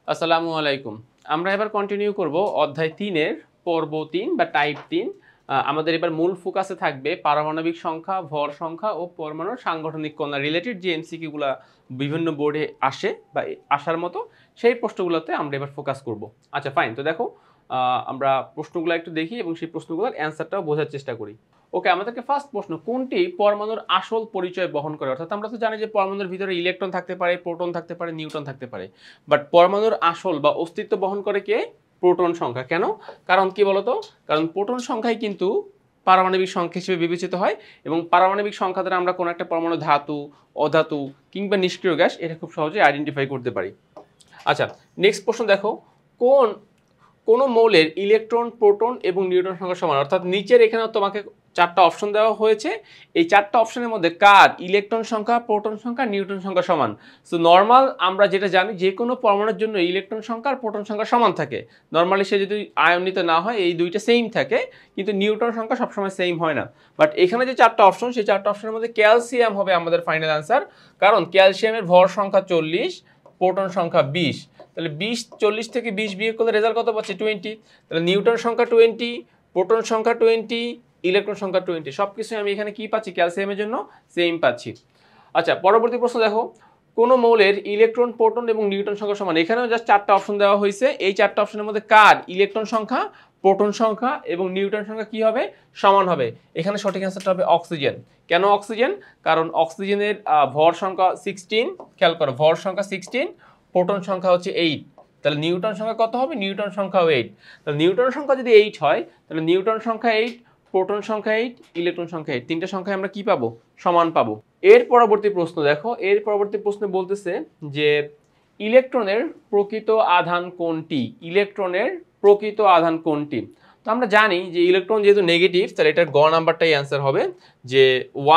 আসসালামু আলাইকুম। আমরা এবার কন্টিনিউ করব অধ্যায় ৩ এর পর্ব ৩ বা টাইপ ৩। আমাদের এবার মূল ফোকাসে থাকবে পারমাণবিক সংখ্যা, ভর সংখ্যা ও পরমাণুর সাংগঠনিক কণা রিলেটেড যে এমসিকিউ গুলা বিভিন্ন বোর্ডে আসে বা আসার মতো সেই প্রশ্নগুলোতে আমরা এবার ফোকাস করব। আচ্ছা ফাইন। তো দেখো আমরা প্রশ্নগুলো একটু দেখি এবং সেই প্রশ্নগুলোর অ্যান্সারটাও বোঝার চেষ্টা করি। ওকে, আমাদেরকে ফার্স্ট প্রশ্ন, কোনটি পরমাণুর আসল পরিচয় বহন করে? অর্থাৎ আমরা তো জানি যে পরমাণুর ভিতরে ইলেকট্রন থাকতে পারে, প্রোটন থাকতে পারে, নিউট্রন থাকতে পারে। বাট পরমাণুর আসল বা অস্তিত্ব বহন করে কে? প্রোটন সংখ্যা। কেন? কারণ কি বলতো? কারণ প্রোটন সংখ্যাই কিন্তু পারমাণবিক সংখ্যা হিসেবে বিবেচিত হয় এবং পারমাণবিক সংখ্যা দ্বারা আমরা কোনো একটা পরমাণু ধাতু, অধাতু কিংবা নিষ্ক্রিয় গ্যাস এটা খুব সহজে আইডেন্টিফাই করতে পারি। আচ্ছা, নেক্সট প্রশ্ন দেখো, কোন কোন মৌলের ইলেকট্রন, প্রোটন এবং নিউট্রন সংখ্যা সমান? অর্থাৎ নিচের এখানে তোমাকে চারটা অপশন দেওয়া হয়েছে, এই চারটা অপশনের মধ্যে কার ইলেকট্রন সংখ্যা, প্রোটন সংখ্যা, নিউট্রন সংখ্যা সমান? সো নর্মাল আমরা যেটা জানি, যে কোনো পরমাণুর জন্য ইলেকট্রন সংখ্যা আর প্রোটন সংখ্যা সমান থাকে। নর্মালি সে যদি আয়নিত না হয় এই দুইটা সেম থাকে, কিন্তু নিউট্রন সংখ্যা সবসময় সেম হয় না। বাট এখানে যে চারটা অপশন, সেই চারটা অপশনের মধ্যে ক্যালসিয়াম হবে আমাদের ফাইনাল অ্যান্সার, কারণ ক্যালসিয়ামের ভর সংখ্যা 40, প্রোটন সংখ্যা 20। তাহলে 20, 40 থেকে 20 বিয়োগ করলে রেজাল্ট কত পাচ্ছি? 20। তাহলে নিউটন সংখ্যা 20, প্রোটন সংখ্যা 20, ইলেকট্রন সংখ্যা 20, সব কিছু আমি এখানে কি পাচ্ছি? ক্যালসিয়ামের জন্য সেম পাচ্ছি। আচ্ছা, পরবর্তী প্রশ্ন দেখো, কোন মৌলের ইলেকট্রন, প্রোটন এবং নিউট্রন সংখ্যা সমান? এখানেও জাস্ট চারটা অপশন দেওয়া হয়েছে, এই চারটা অপশনের মধ্যে কার ইলেকট্রন সংখ্যা, প্রোটন সংখ্যা এবং নিউট্রন সংখ্যা কি হবে? সমান হবে। এখানে সঠিক অ্যান্সারটা হবে অক্সিজেন। কেন অক্সিজেন? কারণ অক্সিজেনের ভর সংখ্যা 16, খেয়াল করো, ভর সংখ্যা 16, প্রোটন সংখ্যা হচ্ছে 8। তাহলে নিউটন সংখ্যা কত হবে? নিউটন সংখ্যাও 8। তাহলে নিউটন সংখ্যা যদি 8 হয়, তাহলে নিউটন সংখ্যা 8, প্রোটন সংখ্যা 8, ইলেকট্রন সংখ্যা 8, তিনটা সংখ্যায় আমরা কি পাবো? সমান পাবো। এর পরবর্তী প্রশ্ন দেখো, এর পরবর্তী প্রশ্নে বলতেছে যে ইলেকট্রনের প্রকৃত আধান কোনটি? ইলেকট্রনের প্রকৃত আধান কোনটি? তো আমরা জানি যে ইলেকট্রন যেহেতু নেগেটিভ, তাহলে এটার গ নাম্বারটাই অ্যান্সার হবে, যে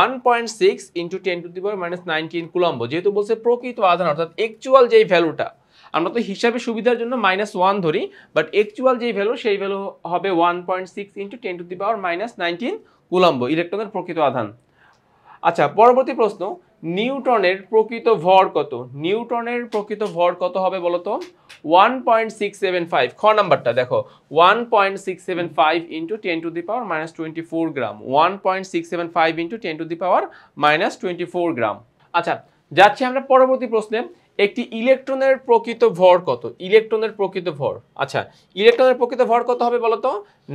1.6 × 10⁻19 কুলম্ব। যেহেতু বলছে প্রকৃত আধান, অর্থাৎ অ্যাকচুয়াল যেই ভ্যালুটা, আমরা তো হিসাবে সুবিধার জন্য -1 ধরি, বাট অ্যাকচুয়াল যেই ভ্যালু সেই ভ্যালু হবে 1.6 × 10⁻19 কুলম্ব, ইলেকট্রনের প্রকৃত আধান। আচ্ছা, পরবর্তী প্রশ্ন, নিউটনের প্রকৃত ভর কত? নিউটনের প্রকৃত ভর কত হবে বলো তো? 1.675। খ নাম্বারটা দেখো, 1.675 × 10⁻24 গ্রাম, 1.675 × 10⁻24 গ্রাম। আচ্ছা, যাচ্ছি আমরা পরবর্তী প্রশ্নে, একটি ইলেকট্রনের প্রকৃত ভর কত? ইলেকট্রনের প্রকৃত ভর, আচ্ছা, ইলেকট্রনের প্রকৃত ভর কত হবে বলতো?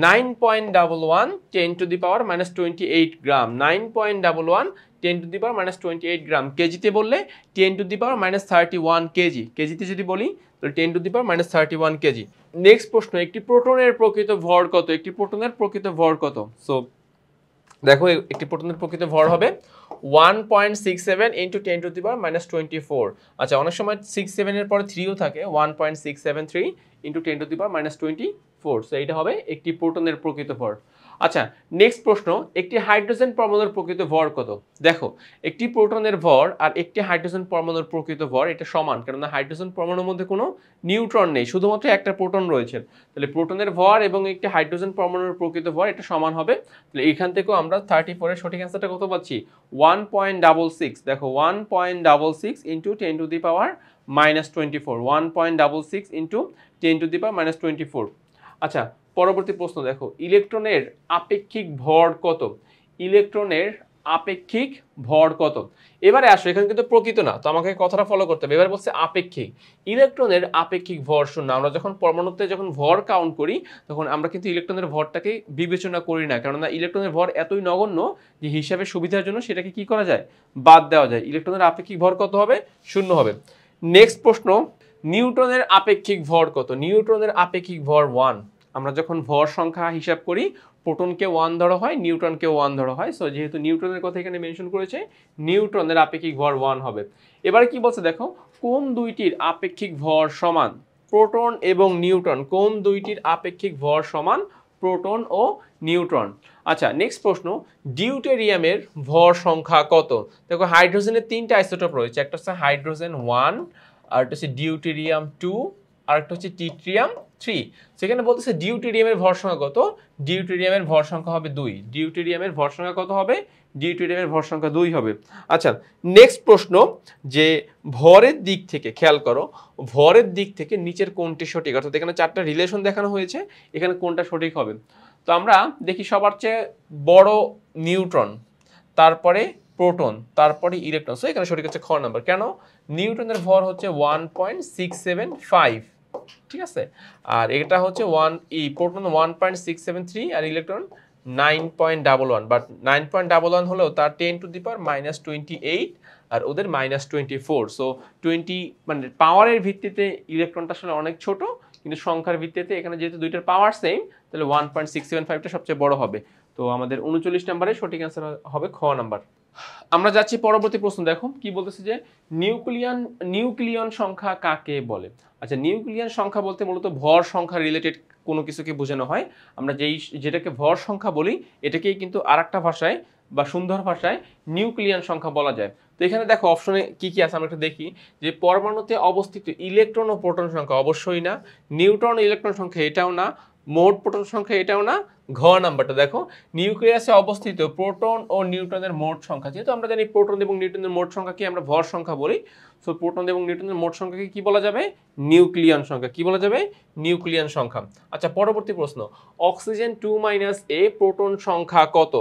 9.11 10⁻28 গ্রাম, 9.11 10⁻28 গ্রাম। কেজিতে বললে 10⁻31 কেজি, কেজিতে যদি বলি তাহলে 10⁻31 কেজি। নেক্সট প্রশ্ন, একটি প্রোটনের প্রকৃত ভর কত? একটি প্রোটনের প্রকৃত ভর কত? সো দেখো, একটি প্রোটনের প্রকৃত ভর হবে 1.67 × 10⁻24। আচ্ছা, অনেক সময় 67 এর পরে 3ও থাকে, 1.673 × 10⁻24। সো এইটা হবে একটি প্রোটনের প্রকৃত ভর। আচ্ছা, নেক্সট প্রশ্ন, একটি হাইড্রোজেন পরমাণুর প্রকৃত ভর কত? দেখো, একটি প্রোটনের ভর আর একটি হাইড্রোজেন পরমাণুর প্রকৃত ভর এটা সমান, কারণ হাইড্রোজেন পরমাণুর মধ্যে কোনো নিউট্রন নেই, শুধুমাত্র একটা প্রোটন রয়েছে। তাহলে প্রোটনের ভর এবং একটি হাইড্রোজেন পরমাণুর প্রকৃত ভর এটা সমান হবে। তাহলে এখান থেকেও আমরা 34 এর সঠিক অ্যান্সারটা কত পাচ্ছি? 1.66। দেখো, 1.66 × 10⁻24, 1.66 × 10⁻24। আচ্ছা, পরবর্তী প্রশ্ন দেখো, ইলেকট্রনের আপেক্ষিক ভর কত? ইলেকট্রনের আপেক্ষিক ভর কত? এবারে আসো, এখানে কিন্তু প্রকৃত না, তো আমাকে কথাটা ফলো করতে হবে। এবার বলছে আপেক্ষিক। ইলেকট্রনের আপেক্ষিক ভর শূন্য। আমরা যখন পরমাণুতে যখন ভর কাউন্ট করি, তখন আমরা কিন্তু ইলেকট্রনের ভরটাকে বিবেচনা করি না, কেননা ইলেকট্রনের ভর এতই নগণ্য যে হিসাবে সুবিধার জন্য সেটাকে কি করা যায়? বাদ দেওয়া যায়। ইলেকট্রনের আপেক্ষিক ভর কত হবে? শূন্য হবে। নেক্সট প্রশ্ন, নিউটনের আপেক্ষিক ভর কত? নিউটনের আপেক্ষিক ভর 1। আমরা যখন ভর সংখ্যা হিসাব করি, প্রোটনকে 1 ধরা হয়, নিউট্রনকে 1 ধরা হয়। সো যেহেতু নিউটনের কথা এখানে মেনশন করেছে, নিউটনের আপেক্ষিক ভর 1 হবে। এবারে কি বলছে দেখো, কোন দুইটির আপেক্ষিক ভর সমান? প্রোটন এবং নিউট্রন, কোন দুইটির আপেক্ষিক ভর সমান? প্রোটন ও নিউট্রন। আচ্ছা, নেক্সট প্রশ্ন, ডিউটেরিয়ামের ভর সংখ্যা কত? দেখো, হাইড্রোজেনের 3টা আইসোটোপ রয়েছে, একটা হচ্ছে হাইড্রোজেন 1, আর একটা হচ্ছে ডিউটেরিয়াম 2, আর একটা হচ্ছে টিট্রিয়াম 3। সেখানে বলতেছে ডিউটেরিয়ামের ভর সংখ্যা কত, ডিউটেরিয়ামের ভর সংখ্যা হবে 2, ডিউটেরিয়ামের ভর সংখ্যা কত হবে, ডিউটেরিয়ামের ভর সংখ্যা 2 হবে। আচ্ছা নেক্সট প্রশ্ন, যে ভরের দিক থেকে খেয়াল করো, ভরের দিক থেকে নিচের কোনটি সঠিক, অর্থাৎ এখানে 4টা রিলেশন দেখানো হয়েছে, এখানে কোনটা সঠিক হবে। তো আমরা দেখি সবার চেয়ে বড় নিউট্রন, তারপরে প্রোটন, তারপরে ইলেকট্রন। সো এখানে সঠিক হচ্ছে খ নাম্বার। কেন, নিউটনের ভর হচ্ছে 1.675, ঠিক আছে, আর এটা হচ্ছে প্রোটন 1.673 আর ইলেকট্রন 9.11, বাট 9.11 হলেও তার 10 টু দি পাওয়ার -28 আর ওদের -24। সো 20 মানে পাওয়ারের ভিত্তিতে ইলেকট্রনটা আসলে অনেক ছোট, কিন্তু সংখ্যার ভিত্তিতে এখানে যেহেতু দুইটার পাওয়ার সেম, তাহলে 1.675টা সবচেয়ে বড় হবে। তো আমাদের 39 নম্বরে সঠিক অ্যান্সার হবে খ নাম্বার। আমরা যাচ্ছি পরবর্তী প্রশ্ন। দেখো কি বলতেছে, যে নিউক্লিয়ন সংখ্যা কাকে বলে। আচ্ছা নিউক্লিয়ন সংখ্যা বলতে মূলত ভর সংখ্যা রিলেটেড কোনো কিছুকে বোঝানো হয়। আমরা যেটাকে ভর সংখ্যা বলি এটাকেই কিন্তু আরেকটা ভাষায় বা সুন্দর ভাষায় নিউক্লিয়ন সংখ্যা বলা যায়। তো এখানে দেখো অপশনে কি কি আছে আমরা একটু দেখি, যে পরমাণুতে অবস্থিত ইলেকট্রন ও প্রোটন সংখ্যা অবশ্যই না, নিউট্রন ইলেকট্রন সংখ্যা এটাও না, মোট প্রোটন সংখ্যা এটাও না। ঘ নাম্বারটা দেখো, নিউক্লিয়াসে অবস্থিত প্রোটন ও নিউট্রনের মোট সংখ্যা। যেহেতু আমরা জানি প্রোটন এবং নিউট্রনের মোট সংখ্যাকে আমরা ভর সংখ্যা বলি, সো প্রোটন এবং নিউট্রনের মোট সংখ্যাকে কি বলা যাবে, নিউক্লিয়ন সংখ্যা। কি বলা যাবে, নিউক্লিয়ন সংখ্যা। আচ্ছা পরবর্তী প্রশ্ন, অক্সিজেন 2 - এ প্রোটন সংখ্যা কত।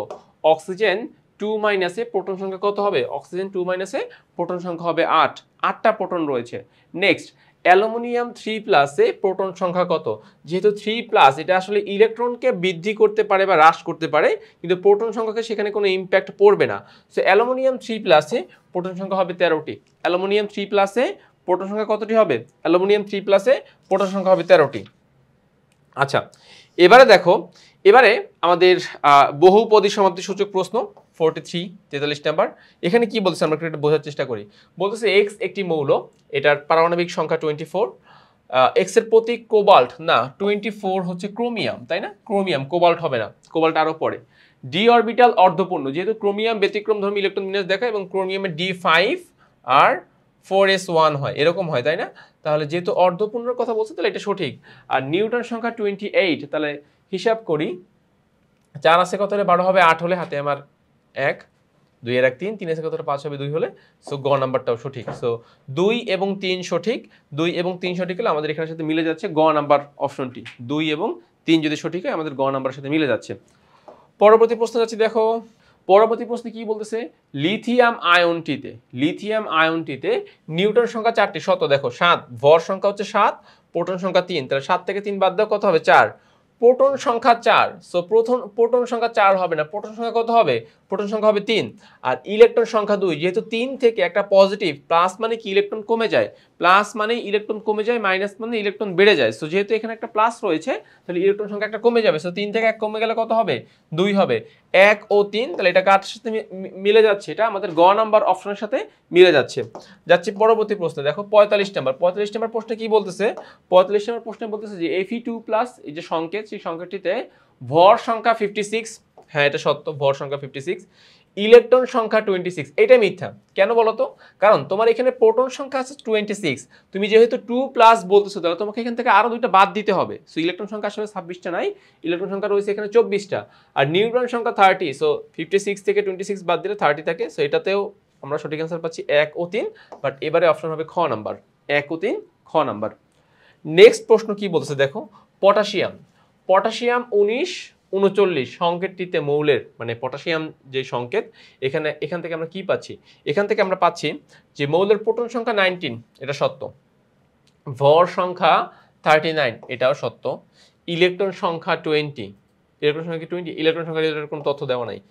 অক্সিজেন 2 - এ প্রোটন সংখ্যা কত হবে, অক্সিজেন 2 - এ প্রোটন সংখ্যা হবে 8টা প্রোটন রয়েছে। নেক্সট, অ্যালুমিনিয়াম 3+ এ প্রোটন সংখ্যা কত। যেহেতু 3+, এটা আসলে ইলেকট্রনকে বৃদ্ধি করতে পারে বা হ্রাস করতে পারে, কিন্তু প্রোটন সংখ্যাকে সেখানে কোনো ইম্প্যাক্ট পড়বে না। সো অ্যালুমিনিয়াম 3+ এ প্রোটন সংখ্যা হবে 13টি। অ্যালুমিনিয়াম 3+ এ প্রোটন সংখ্যা কতটি হবে, অ্যালুমিনিয়াম 3+ এ প্রোটন সংখ্যা হবে 13টি। আচ্ছা এবারে দেখো, এবারে আমাদের বহুপদী সমাপ্তি সূচক প্রশ্ন 43 নাম্বার। এখানে কি বলছে আমরা একটু বোঝার চেষ্টা করি। বলতেছে এক্স একটি মৌল, এটার পারমাণবিক সংখ্যা 24, এক্স এর প্রতীক কোবাল্ট, না 24 হচ্ছে ক্রোমিয়াম, তাই না, ক্রোমিয়াম, কোবাল্ট হবে না, কোবাল্ট আরো পরে। ডি অরবিটাল অর্ধপূর্ণ, যেহেতু ক্রোমিয়াম ব্যতিক্রমধর্মী ইলেকট্রন বিন্যাস দেখায় এবং ক্রোমিয়ামের D5 আর 4s1 হয়, এরকম হয়, তাই না। তাহলে যেহেতু অর্ধপূর্ণর কথা বলছে তাহলে এটা সঠিক। আর নিউটন সংখ্যা 28, তাহলে হিসাব করি 4 আছে কত হলে 12 হবে, 8 হলে হাতে আমার 1, 2 এর 1 3, 3 আছে কত হলে 5 হবে 2 হলে। সো গ নাম্বারটাও সঠিক। সো 2 এবং 3 সঠিক, 2 এবং 3 সঠিক হলে আমাদের এখানের সাথে মিলে যাচ্ছে গ নাম্বার অপশনটি। 2 এবং 3 যদি সঠিক হয় আমাদের গ নাম্বারের সাথে মিলে যাচ্ছে। পরবর্তী প্রশ্ন যাচ্ছি, দেখো পরবর্তী প্রশ্নে কি বলতেছে, লিথিয়াম আয়নটিতে নিউটন সংখ্যা 4টি, শত দেখো 7, ভর সংখ্যা হচ্ছে 7, প্রোটন সংখ্যা 3, তাহলে 7 থেকে 3 বাদ দাও কত হবে 4, প্রোটন সংখ্যা 4। সো প্রোটন সংখ্যা 4 হবে না, প্রোটন সংখ্যা কত হবে, প্রোটন সংখ্যা হবে 3, আর ইলেকট্রন সংখ্যা 2। যেহেতু 3 থেকে একটা পজিটিভ, প্লাস মানে কি ইলেকট্রন কমে যায়, প্লাস মানে ইলেকট্রন কমে যায়, মাইনাস মানে ইলেকট্রন বেড়ে যায়। সো যেহেতু এখানে একটা প্লাস রয়েছে তাহলে ইলেকট্রন সংখ্যা একটা কমে যাবে। সো 3 থেকে 1 কমে গেলে কত হবে, 2 হবে। 1 ও 3, তাহলে এটা কার সাথে মিলে যাচ্ছে, এটা আমাদের গ নাম্বার অপশনের সাথে মিলে যাচ্ছে। যাচ্ছি পরবর্তী প্রশ্নে। দেখো 45 নাম্বার প্রশ্নে কি বলতেছে, 45 নম্বর প্রশ্নে বলতেছে যে Fe2+, এই যে সংকেত, সেই সংকেতটিতে ভর সংখ্যা 56, হ্যাঁ এটা সত্য, ভর সংখ্যা 56, ইলেকট্রন সংখ্যা 26, এটা মিথ্যা। কেন বলো তো, কারণ তোমার এখানে প্রোটন সংখ্যা আছে 26, তুমি যেহেতু 2+ বলতেছো তাহলে তোমাকে এখান থেকে আরো 2টা বাদ দিতে হবে। সো ইলেকট্রন সংখ্যা আসলে 26টা নাই, ইলেকট্রন সংখ্যা রয়েছে এখানে 24টা, আর নিউট্রন সংখ্যা 30। সো 56 থেকে 26 বাদ দিলে 30 থাকে। সো এটাতেও আমরা সঠিক অ্যান্সার পাচ্ছি 1 ও 3, বাট এবারে অপশন হবে খ নাম্বার, 1 ও 3 খ নাম্বার। নেক্সট প্রশ্ন কি বলতেছে, দেখো পটাশিয়াম 1939 সংকেতটিতে মৌলের, মানে পটাশিয়াম যে সংকেত, এখান থেকে আমরা কি পাচ্ছি, এখান থেকে আমরা পাচ্ছি যে মৌলের প্রোটন সংখ্যা 19, এটা সত্য, ভর সংখ্যা 39, এটাও সত্য, ইলেকট্রন সংখ্যা 20, ইলেকট্রন সংখ্যা 20, ইলেকট্রন সংখ্যা রিলেটেড কোনো তথ্য দেওয়া নাই।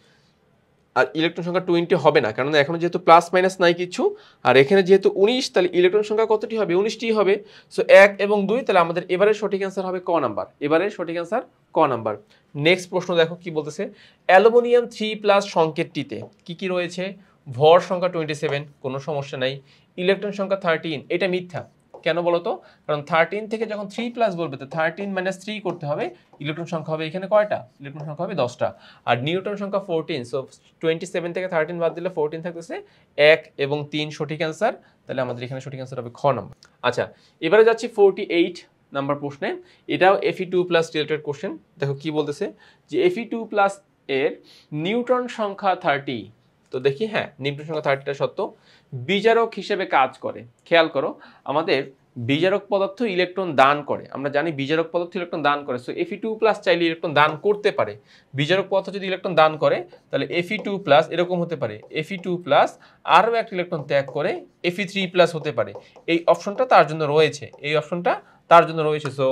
আর ইলেকট্রন সংখ্যা 20 হবে না, কারণ এখনো যেহেতু প্লাস মাইনাস নাই কিছু, আর এখানে যেহেতু 19, তাহলে ইলেকট্রন সংখ্যা কতটি হবে, 19টি হবে। সো 1 এবং 2, তাহলে আমাদের এবারে সঠিক অ্যান্সার হবে ক নাম্বার, এবারে সঠিক অ্যান্সার ক নাম্বার। নেক্সট প্রশ্ন দেখো কি বলতেছে, অ্যালুমিনিয়াম 3+ সংকেতটিতে কি কি রয়েছে, ভর সংখ্যা 27, কোনো সমস্যা নাই, ইলেকট্রন সংখ্যা 13, এটা মিথ্যা। কেন বলতো, কারণ 13 থেকে যখন 3+ বলবে তো 13 - 3 করতে হবে, ইলেকট্রন সংখ্যা হবে এখানে কয়টা, ইলেকট্রন সংখ্যা হবে 10টা, আর নিউটন সংখ্যা 14। সো 27 থেকে 13 বাদ দিলে 14 থাকতেছে, 1 এবং 3 সঠিক অ্যান্সার, তাহলে আমাদের এখানে সঠিক অ্যান্সার হবে খ নম্বর। আচ্ছা এবারে যাচ্ছি 48 নাম্বার প্রশ্নে, এটাও Fe2+ রিলেটেড কোশ্চেন। দেখো কি বলতেছে যে Fe2+ এর নিউট্রন সংখ্যা 30। তো দেখি, হ্যাঁ নিউট্রন সংখ্যা 30টা সত্য। বিজারক হিসেবে কাজ করে। খেয়াল করো, আমাদের বিজারক পদার্থ ইলেকট্রন দান করে, আমরা জানি বিজারক পদার্থ ইলেকট্রন দান করে। সো Fe2+ চাইলে ইলেকট্রন দান করতে পারে। বিজারক পদার্থ যদি ইলেকট্রন দান করে তাহলে Fe2+ এরকম হতে পারে, Fe2+ আরও একটা ইলেকট্রন ত্যাগ করে Fe3+ হতে পারে। এই অপশনটা তার জন্য রয়েছে, এই অপশনটা তার জন্য রয়েছে। সো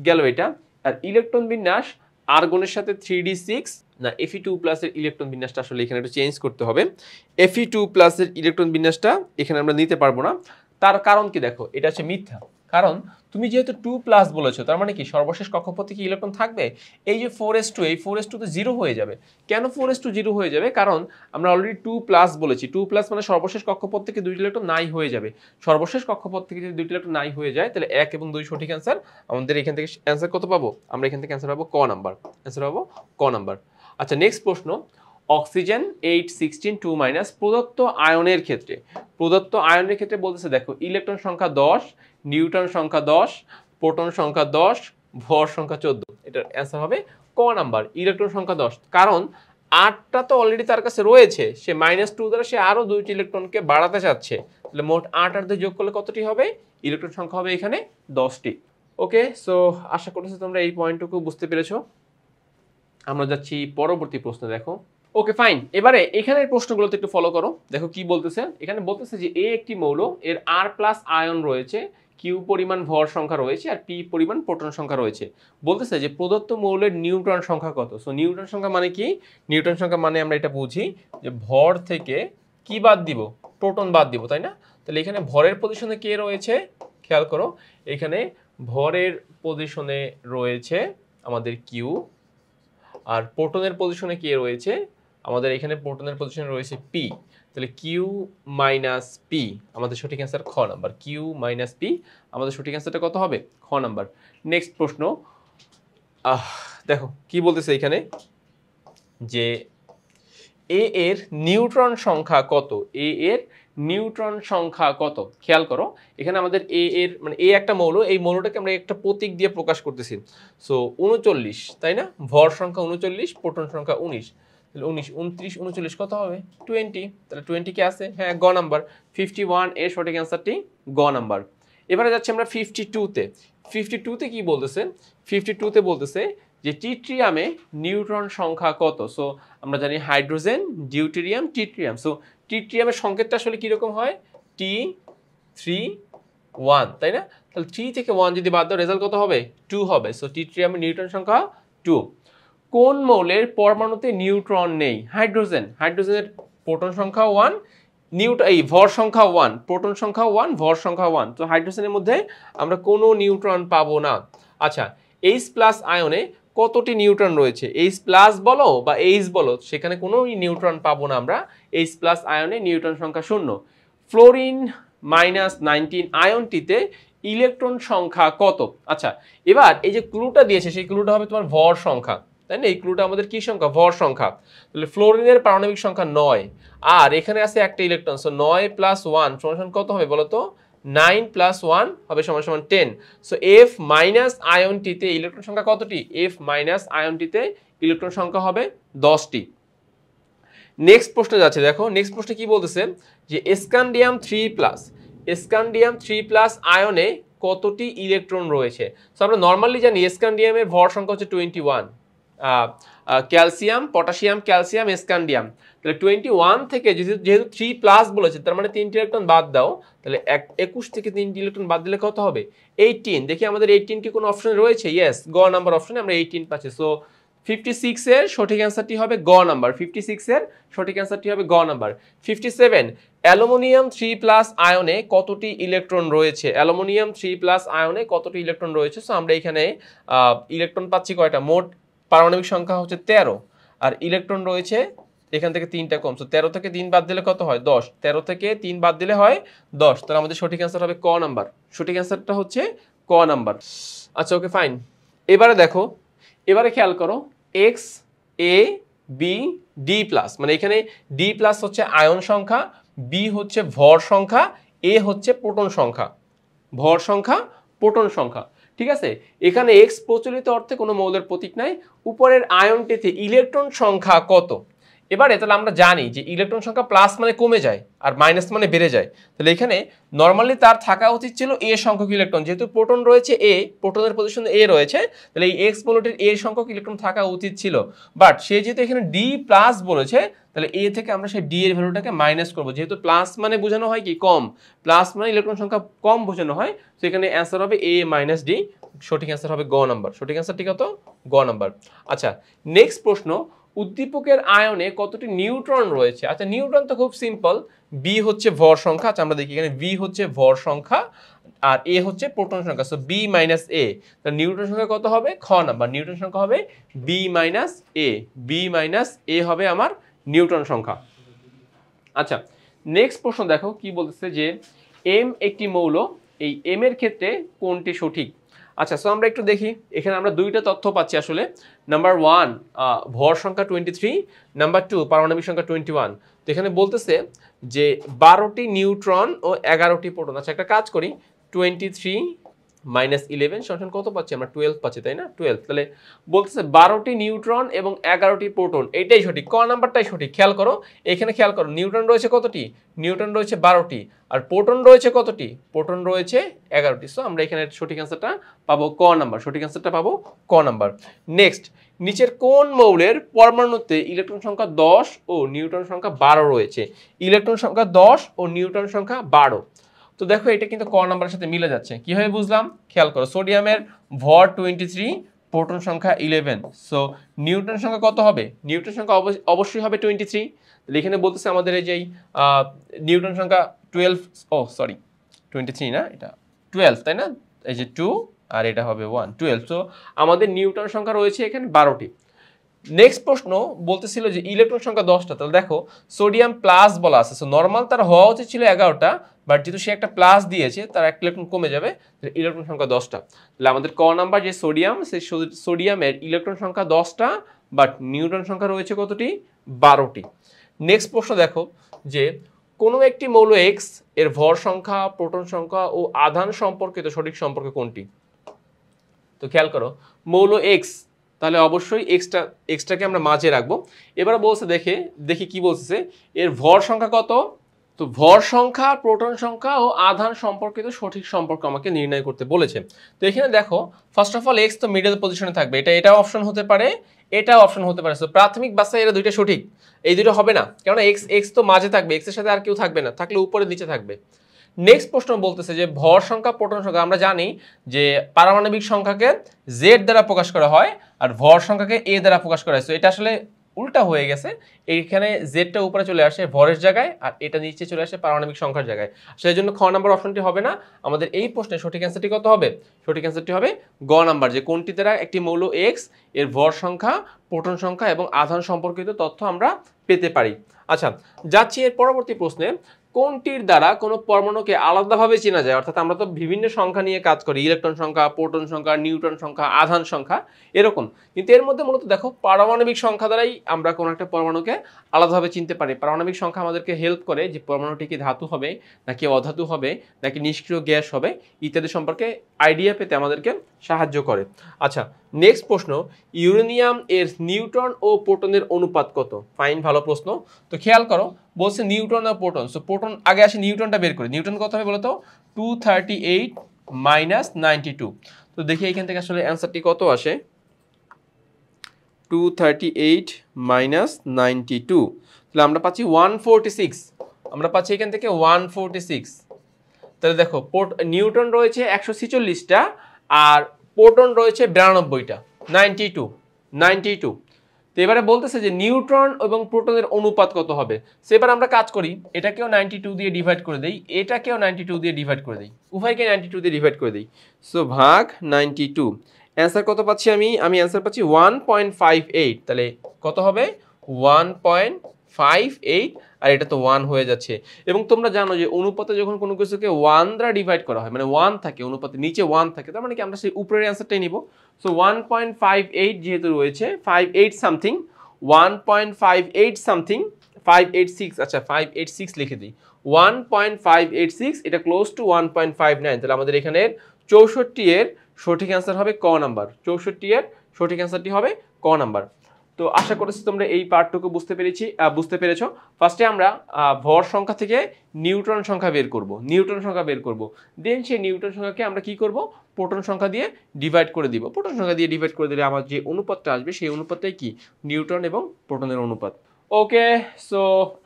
গেল এটা। আর ইলেকট্রন বিন্যাস আর্গনের সাথে 3d6 না, Fe2+ এর ইলেকট্রন বিন্যাসটা আসলে এখানে একটু চেঞ্জ করতে হবে। Fe2+ এর ইলেকট্রন বিন্যাসটা এখানে আমরা নিতে পারবো না। তার কারণ কি দেখো, এটা হচ্ছে মিথ্যা। কারণ তুমি যেহেতু 2+ বলেছো, তার মানে কি সর্বশেষ কক্ষপথে কি ইলেকট্রন থাকবে? এই যে 4s2, এই 4s2 তো 0 হয়ে যাবে। কেন 4s2 0 হয়ে যাবে? কারণ আমরা অলরেডি 2+ বলেছি। 2+ মানে সর্বশেষ কক্ষপথ থেকে 2টি ইলেকট্রন নাই হয়ে যাবে। সর্বশেষ কক্ষপথ থেকে যদি 2টি ইলেকট্রন নাই হয়ে যায় তাহলে 1 এবং 2 সঠিক অ্যান্সার। আমাদের এখান থেকে অ্যান্সার কত পাবো? আমরা এখান থেকে অ্যান্সার পাবো ক নাম্বার। অ্যান্সার পাবো ক নাম্বার। আচ্ছা, নেক্সট প্রশ্ন, অক্সিজেন 816 2- প্রদত্ত আয়নের ক্ষেত্রে, প্রদত্ত আয়নের ক্ষেত্রে বলতেছে দেখো ইলেকট্রন সংখ্যা 10, নিউট্রন সংখ্যা 10, প্রোটন সংখ্যা 10, ভর সংখ্যা 14। এটার অ্যান্সার হবে ক নাম্বার, ইলেকট্রন সংখ্যা 10। কারণ 8টা তো অলরেডি তার কাছে রয়েছে, সে -2 দ্বারা সে আরও 2টি ইলেকট্রনকে বাড়াতে চাচ্ছে। তাহলে মোট 8 আর 2 যোগ করলে কতটি হবে? ইলেকট্রন সংখ্যা হবে এখানে 10টি। ওকে, সো আশা করছি তোমরা এই পয়েন্টটুকু বুঝতে পেরেছো। আমরা যাচ্ছি পরবর্তী প্রশ্ন। দেখো, ওকে ফাইন, এবারে এখানের প্রশ্নগুলোতে একটু ফলো করো। দেখো কি বলতেছে, এখানে বলতেছে যে এ একটি মৌল, এর R+ আয়ন রয়েছে, কিউ পরিমাণ ভর সংখ্যা রয়েছে, আর পি পরিমাণ প্রোটন সংখ্যা রয়েছে। বলতেছে যে প্রদত্ত মৌলের নিউট্রন সংখ্যা কত। সো নিউট্রন সংখ্যা মানে কি? নিউট্রন সংখ্যা মানে আমরা এটা বুঝি যে ভর থেকে কি বাদ দিব? প্রোটন বাদ দিব, তাই না? তাহলে এখানে ভরের পজিশনে কে রয়েছে? খেয়াল করো, এখানে ভরের পজিশনে রয়েছে আমাদের কিউ, আর প্রোটনের পজিশনে কে রয়েছে? আমাদের এখানে প্রোটনের পজিশনে রয়েছে পি। তাহলে কিউ মাইনাস পি আমাদের সঠিক অ্যান্সার খ নাম্বার। কিউ মাইনাস পি আমাদের সঠিক অ্যান্সারটা কত হবে? খ নাম্বার। নেক্সট প্রশ্ন, দেখো কি বলতেছে এখানে যে এ এর নিউট্রন সংখ্যা কত? এ এর নিউট্রন সংখ্যা কত? খেয়াল করো, এখানে আমাদের এ এর মানে এ একটা মৌল, এই মৌলটাকে আমরা একটা প্রতীক দিয়ে প্রকাশ করতেছি। সো 39, তাই না? ভর সংখ্যা 39, প্রোটন সংখ্যা 19। তাহলে 19, 29, 39 কত হবে? 20। তাহলে 20 কি আছে? হ্যাঁ, গ নাম্বার। 51 এর সঠিক অ্যান্সারটি গ নাম্বার। এবারে যাচ্ছি আমরা 52-তে। 52-তে কি বলতেছে? 52-তে বলতেছে যে ট্রিটিয়ামে নিউট্রন সংখ্যা কত? সো আমরা জানি হাইড্রোজেন, ডিউটেরিয়াম, ট্রিটিয়াম। সো ট্রিটিয়ামের সংকেতটা আসলে কিরকম হয়? T3 1, তাই না? তাহলে 3 থেকে 1 যদি বাদ দাও রেজাল্ট কত হবে? 2 হবে। সো ট্রিটিয়ামের নিউট্রন সংখ্যা 2। কোন মৌলের পরমাণুতে নিউট্রন নেই? হাইড্রোজেন। হাইড্রোজেনের প্রোটন সংখ্যা 1, ভর সংখ্যা 1, প্রোটন সংখ্যা 1, ভর সংখ্যা 1। তো হাইড্রোজেনের মধ্যে আমরা কোনো নিউট্রন পাবো না। আচ্ছা, H+ আয়নে কতটি নিউট্রন রয়েছে? H+ বলো বা H বলো, সেখানে কোনো নিউট্রন পাবো না আমরা। H+ আয়নে নিউট্রন সংখ্যা 0। ফ্লোরিন -19 আয়নটিতে ইলেকট্রন সংখ্যা কত? আচ্ছা, এবার এই যে ক্লুটা দিয়েছে সেই ক্লুটা হবে তোমার ভর সংখ্যা, তাই না? এই ক্লুটা আমাদের কি সংখ্যা? ভর সংখ্যা। তাহলে ফ্লোরিনের পারমাণবিক সংখ্যা 9, আর এখানে আছে একটা ইলেকট্রন। সো 9 + 1 সমান কত হবে বলো তো? 9 + 1 হবে সমান 10। সো F- আয়নটিতে ইলেকট্রন সংখ্যা কতটি? F- আয়নটিতে ইলেকট্রন সংখ্যা হবে 10টি। নেক্সট প্রশ্ন যাচ্ছে, দেখো নেক্সট প্রশ্নে কি বলতেছে যে স্ক্যান্ডিয়াম 3+, স্ক্যান্ডিয়াম 3+ আয়নে কতটি ইলেকট্রন রয়েছে? সো আমরা নর্মালি জানি স্ক্যান্ডিয়ামের ভর সংখ্যা হচ্ছে 21। Calcium, potassium, calcium, scandium. তাহলে 21 থেকে যেহেতু 3+ বলেছে, তার মানে 3টি ইলেকট্রন বাদ দাও। তাহলে 21 থেকে 3টি ইলেকট্রন বাদ দিলে কত হবে? 18। দেখি আমাদের 18 কি কোনো অপশনে রয়েছে? ইয়েস, গ নাম্বার অপশনে আমরা 18 পাচ্ছি। সো 56 এর সঠিক অ্যান্সারটি হবে গ নাম্বার। 56 এর সঠিক অ্যান্সারটি হবে গ নাম্বার। 57, অ্যালুমিনিয়াম 3+ আয়নে কতটি ইলেকট্রন রয়েছে? অ্যালুমিনিয়াম 3+ আয়নে কতটি ইলেকট্রন রয়েছে? সো আমরা এখানে ইলেকট্রন পাচ্ছি কয়টা? মোট পারমাণবিক সংখ্যা হচ্ছে 13, আর ইলেকট্রন রয়েছে এখান থেকে 3টা কম। সো 13 থেকে 3 বাদ দিলে কত হয়? 10। 13 থেকে 3 বাদ দিলে হয় 10। তাহলে আমাদের সঠিক অ্যান্সার হবে ক নাম্বার। সঠিক অ্যান্সারটা হচ্ছে ক নাম্বার। আচ্ছা, ওকে ফাইন। এবারে দেখো, এবারে খেয়াল করো, X A B D+, মানে এখানে D+ হচ্ছে আয়ন সংখ্যা, B হচ্ছে ভর সংখ্যা, A হচ্ছে প্রোটন সংখ্যা। ভর সংখ্যা, প্রোটন সংখ্যা। ঠিক আছে, এখানে এক্স প্রচলিত অর্থে কোনো মৌলের প্রতীক নাই। উপরের আয়নটিতে ইলেকট্রন সংখ্যা কত? এবারে তাহলে আমরা জানি যে ইলেকট্রন সংখ্যা প্লাস মানে কমে যায় আর মাইনাস মানে বেড়ে যায়। তাহলে এখানে নর্মালি তার থাকা উচিত ছিল এ সংখ্যক ইলেকট্রন, যেহেতু প্রোটন রয়েছে এ, প্রোটনের পজিশনে এ রয়েছে, তাহলে এই এক্স মৌলটির এ সংখ্যক ইলেকট্রন থাকা উচিত ছিল। বাট সে যেহেতু এখানে ডি প্লাস বলেছে, তাহলে এ থেকে আমরা সেই ডি এর ভ্যালুটাকে মাইনাস করবো, যেহেতু প্লাস মানে বোঝানো হয় কি কম, প্লাস মানে ইলেকট্রন সংখ্যা কম বোঝানো হয়। তো এখানে অ্যান্সার হবে এ মাইনাস ডি, সঠিক অ্যান্সার হবে গ নাম্বার। সঠিক অ্যান্সারটি কত? গ নাম্বার। আচ্ছা, নেক্সট প্রশ্ন, উদ্দীপকের আয়নে কতটি নিউট্রন রয়েছে? আচ্ছা, নিউট্রন তো খুব সিম্পল, বি হচ্ছে ভর সংখ্যা। আচ্ছা, আমরা দেখি এখানে বি হচ্ছে ভর সংখ্যা আর এ হচ্ছে প্রোটন সংখ্যা, সো বি মাইনাস এ। তাহলে নিউট্রন সংখ্যা কত হবে? খ নাম্বার, নিউট্রন সংখ্যা হবে বি মাইনাস এ। বি মাইনাস এ হবে আমার নিউট্রন সংখ্যা। আচ্ছা, নেক্সট প্রশ্ন দেখো কি বলতেছে যে এম একটি মৌল, এই এম এর ক্ষেত্রে কোনটি সঠিক? আচ্ছা, সো আমরা একটু দেখি, এখানে আমরা দুইটা তথ্য পাচ্ছি আসলে। নাম্বার 1 ভর সংখ্যা 23, নাম্বার 2 পারমাণবিক সংখ্যা 21। তো এখানে বলতেছে যে 12টি নিউট্রন ও 11টি প্রোটন। আচ্ছা, একটা কাজ করি, 23 মাইনাস 11 সমান কত পাচ্ছি আমরা? 12 পাচ্ছি, তাই না? 12। তাহলে বলতেছে 12টি নিউট্রন এবং 11টি প্রোটন, এটাই সঠিক, ক নাম্বারটাই সঠিক। খেয়াল করো, এখানে খেয়াল করো, নিউট্রন রয়েছে কতটি? নিউট্রন রয়েছে 12টি, আর প্রোটন রয়েছে কতটি? প্রোটন রয়েছে 11টি। সো আমরা এখানে সঠিক অ্যান্সারটা পাবো ক নাম্বার, সঠিক অ্যান্সারটা পাবো ক নাম্বার। নেক্সট, নিচের কোন মৌলের পরমাণুতে ইলেকট্রন সংখ্যা 10 ও নিউট্রন সংখ্যা 12 রয়েছে? ইলেকট্রন সংখ্যা 10 ও নিউট্রন সংখ্যা 12। তো দেখো এটা কিন্তু ক নাম্বারের সাথে মিলে যাচ্ছে। কিভাবে বুঝলাম? খেয়াল করো, সোডিয়ামের ভর 23, প্রোটন সংখ্যা 11, সো নিউট্রন সংখ্যা কত হবে? নিউট্রন সংখ্যা অবশ্যই হবে 23। তাহলে এখানে বলতেছে আমাদের এই যে নিউট্রন সংখ্যা 12, ও সরি 23 না, এটা 12, তাই না? এই যে 2 আর এটা হবে 1, 12। সো আমাদের নিউট্রন সংখ্যা রয়েছে এখানে 12টি। নেক্সট প্রশ্ন বলতেছিল যে ইলেকট্রন সংখ্যা 10টা। তাহলে দেখো সোডিয়াম প্লাস বলা আছে, সো নর্মাল তার হওয়া উচিত ছিল 11টা, বাট যেহেতু সে একটা প্লাস দিয়েছে তার একটা ইলেকট্রন কমে যাবে, ইলেকট্রন সংখ্যা 10টা। তাহলে আমাদের ক নাম্বার যে সোডিয়াম, সেই সোডিয়ামের ইলেকট্রন সংখ্যা 10টা, বাট নিউট্রন সংখ্যা রয়েছে কতটি? 12টি। নেক্সট প্রশ্ন দেখো যে কোনো একটি মৌল এক্স এর ভর সংখ্যা, প্রোটন সংখ্যা ও আধান সম্পর্কিত সঠিক সম্পর্ক কোনটি? তো খেয়াল করো, মৌল এক্স, তাহলে অবশ্যই এক্সটাকে আমরা মাঝে রাখবো। এবার বলছে দেখি কি বলছে, এর ভর সংখ্যা কত? তো ভর সংখ্যা, প্রোটন সংখ্যা ও আধান সম্পর্কিত সঠিক সম্পর্ক আমাকে নির্ণয় করতে বলেছে। তো এখানে দেখো, ফার্স্ট অফ অল এক্স তো মিডল পজিশনে থাকবে, এটাও অপশন হতে পারে, এটাও অপশন হতে পারে। তো প্রাথমিক বাছাই এরা দুইটা সঠিক, এই দুটো হবে না, কেননা এক্স তো মাঝে থাকবে, এক্স এর সাথে আর কেউ থাকবে না, থাকলে উপরে নিচে থাকবে। নেক্সট প্রশ্ন বলতেছে যে ভর সংখ্যা, প্রোটন সংখ্যা, আমরা জানি যে পারমাণবিক সংখ্যাকে জেড দ্বারা প্রকাশ করা হয় আর ভর সংখ্যাকে এ দ্বারা প্রকাশ করা হয়। তো এটা আসলে উল্টা হয়ে গেছে, এইখানে জেডটা উপরে চলে আসে ভরের জায়গায় আর এটা নিচে চলে আসে পারমাণবিক সংখ্যার জায়গায়। সেই জন্য খ নাম্বার অপশনটি হবে না। আমাদের এই প্রশ্নের সঠিক অ্যান্সারটি কত হবে? সঠিক অ্যান্সারটি হবে গ নাম্বার, যে কোনটি দ্বারা একটি মৌল এক্স এর ভর সংখ্যা, প্রোটন সংখ্যা এবং আধান সম্পর্কিত তথ্য আমরা পেতে পারি। আচ্ছা, যাচ্ছি এর পরবর্তী প্রশ্নে, কোনটির দ্বারা কোনো পরমাণুকে আলাদাভাবে চেনা যায়? অর্থাৎ আমরা তো বিভিন্ন সংখ্যা নিয়ে কাজ করি, ইলেকট্রন সংখ্যা, প্রোটন সংখ্যা, নিউট্রন সংখ্যা, আধান সংখ্যা, এরকম। কিন্তু এর মধ্যে মূলত দেখো পারমাণবিক সংখ্যা দ্বারাই আমরা কোনো একটা পরমাণুকে আলাদাভাবে চিনতে পারি। পারমাণবিক সংখ্যা আমাদেরকে হেল্প করে যে পরমাণুটি কি ধাতু হবে নাকি অধাতু হবে নাকি নিষ্ক্রিয় গ্যাস হবে ইত্যাদি সম্পর্কে আইডিয়া পেতে আমাদেরকে সাহায্য করে। আচ্ছা, নেক্সট প্রশ্ন, ইউরেনিয়াম এর নিউট্রন ও প্রোটনের অনুপাত কত? ফাইন, ভালো প্রশ্ন। তো খেয়াল করো, বলছে নিউট্রন আর প্রোটন, সো প্রোটন আগে আসে, নিউট্রনটা বের করি। নিউট্রন কত হবে বলো তো? 238 মাইনাস 92। তো দেখি এখান থেকে আসলে অ্যান্সারটি কত আসে। 238 মাইনাস 92, তাহলে আমরা পাচ্ছি 146। আমরা পাচ্ছি এখান থেকে 146। তাহলে দেখো নিউট্রন রয়েছে 146টা আর প্রোটন রয়েছে 92টা, 92। তো এবারে বলতেছে যে নিউট্রন এবং প্রোটনের অনুপাত কত হবে। সো এবার আমরা কাজ করি, এটাকেও 92 দিয়ে ডিভাইড করে দেই, এটাকেও 92 দিয়ে ডিভাইড করে দেই, উভয়কে 92 দিয়ে ডিভাইড করে দিই। সো ভাগ 92, অ্যান্সার কত পাচ্ছি আমি অ্যান্সার পাচ্ছি 1.58। তাহলে কত হবে? 1.58, আর এটা তো 1 হয়ে যাচ্ছে। এবং তোমরা জানো যে অনুপাতে যখন কোনো কিছুকে 1 দ্বারা ডিভাইড করা হয়, মানে 1 থাকে অনুপাতে, নিচে 1 থাকে, তার মানে কি আমরা সেই উপরের অ্যান্সারটাই নিব। সো 1.58 যেহেতু রয়েছে, 58 সামথিং, 1.58 সামথিং, 586, আচ্ছা 586 লিখে দিই, 1.586, এটা ক্লোজ টু 1.59। তাহলে আমাদের এখানের 64 এর সঠিক অ্যান্সার হবে ক নাম্বার। 64 এর সঠিক অ্যান্সারটি হবে ক নাম্বার। তো আশা করছি তোমরা এই পার্টটুকু বুঝতে পেরেছো। ফার্স্টে আমরা ভর সংখ্যা থেকে নিউট্রন সংখ্যা বের করব। দেন সেই নিউট্রন সংখ্যাকে আমরা কি করব, প্রোটন সংখ্যা দিয়ে ডিভাইড করে দিব। প্রোটন সংখ্যা দিয়ে ডিভাইড করে দিলে আমার যে অনুপাতটা আসবে সেই অনুপাতটাই কি, নিউট্রন এবং প্রোটনের অনুপাত। ওকে, সো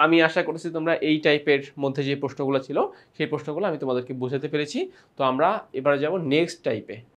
আমি আশা করছি তোমরা এই টাইপের মধ্যে যে প্রশ্নগুলো ছিল সেই প্রশ্নগুলো আমি তোমাদেরকে বোঝাতে পেরেছি। তো আমরা এবার যাব নেক্সট টাইপে।